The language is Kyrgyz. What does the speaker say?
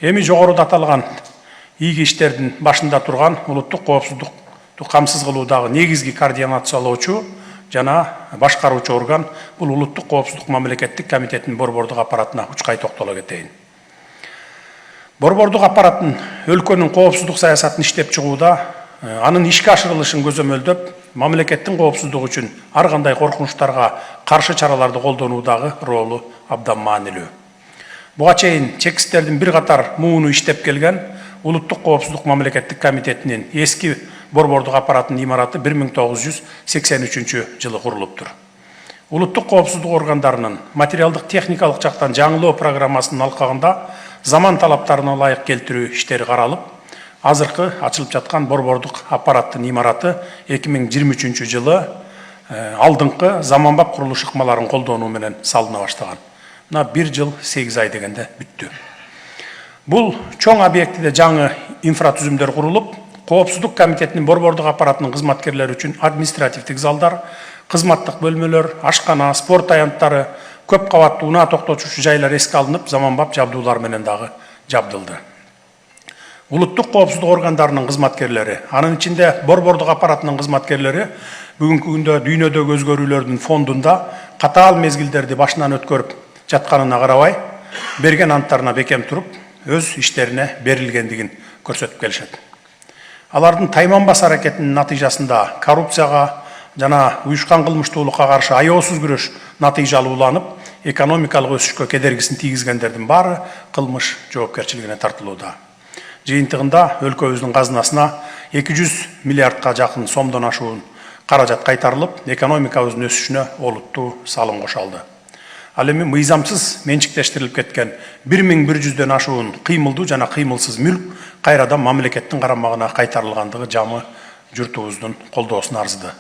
Эми жогоруда аталган ийги иштердин башында турган улуттук коопсуздукту камсыз кылуудагы негизги координациялоочу жана башкаруучу орган бул улуттук коопсуздук мамлекеттик комитетинин борбордук аппаратына учкай токтоло кетейин. Борбордук аппараттын өлкөнүн коопсуздук саясатын иштеп чыгууда, анын ишке ашырылышын көзөмөлдөп, мамлекеттин коопсуздугу үчүн ар кандай коркунучтарга каршы чараларды колдонуудагы ролу абдан маанилүү. Буга чейин чексиздердин бир катар мууну иштеп келген улуттук коопсуздук мамлекеттик комитетинин эски борбордук аппараттын имараты 1983-жылы курулуптур. Улуттук коопсуздук органдарынын материалдык техникалык жактан жаңылоо программасынын алкагында заман талаптарына ылайык келтирүү иштери каралып, азыркы ачылып жаткан борбордук аппараттын имараты 2023-жылы алдыңкы заманбап курулуш ыкмаларын колдонуу менен салына баштаган. Мына 1 жыл 8 ай дегенде бүттү. Бул чоң объектиде жаңы инфратүзүмдөр курулуп, коопсуздук комитетинин борбордук аппаратынын кызматкерлери үчүн административдик залдар, кызматтык бөлмөлөр, ашкана, спорт аянттары, көп кабаттуу унаа токтотуучу жайлар эске алынып, заманбап жабдуулар менен дагы жабдылды. Улуттук коопсуздук органдарынын кызматкерлери, анын ичинде борбордук аппаратынын кызматкерлери бүгүнкү күндө дүйнөдөгү өзгөрүүлөрдүн фондунда катаал мезгилдерди башынан өткөрүп жатканына карабай, берген анттарына бекем туруп, өз иштерине берилгендигин көрсөтүп келишет. Алардын тайманбас аракетинин натыйжасында коррупцияга жана уюшкан кылмыштуулукка каршы аеосуз күрөш натыйжалууланып, экономикалык өсүшкө кедергисин тийгизгендердин баары кылмыш жоопкерчилигине тартылууда. Жыйынтыгында өлкөбүздүн казынасына 200 миллиардка жакын сомдон ашуун каражат кайтарылып, экономикабыздын өсүшүнө олуттуу салым кошулду. Ал эми мыйзамсыз менчиктештирилип кеткен 1100дөн ашуун кыймылдуу жана кыймылсыз мүлк кайрадан мамлекеттин карамагына кайтарылгандыгы жамы журтубуздун колдоосуна арзыды.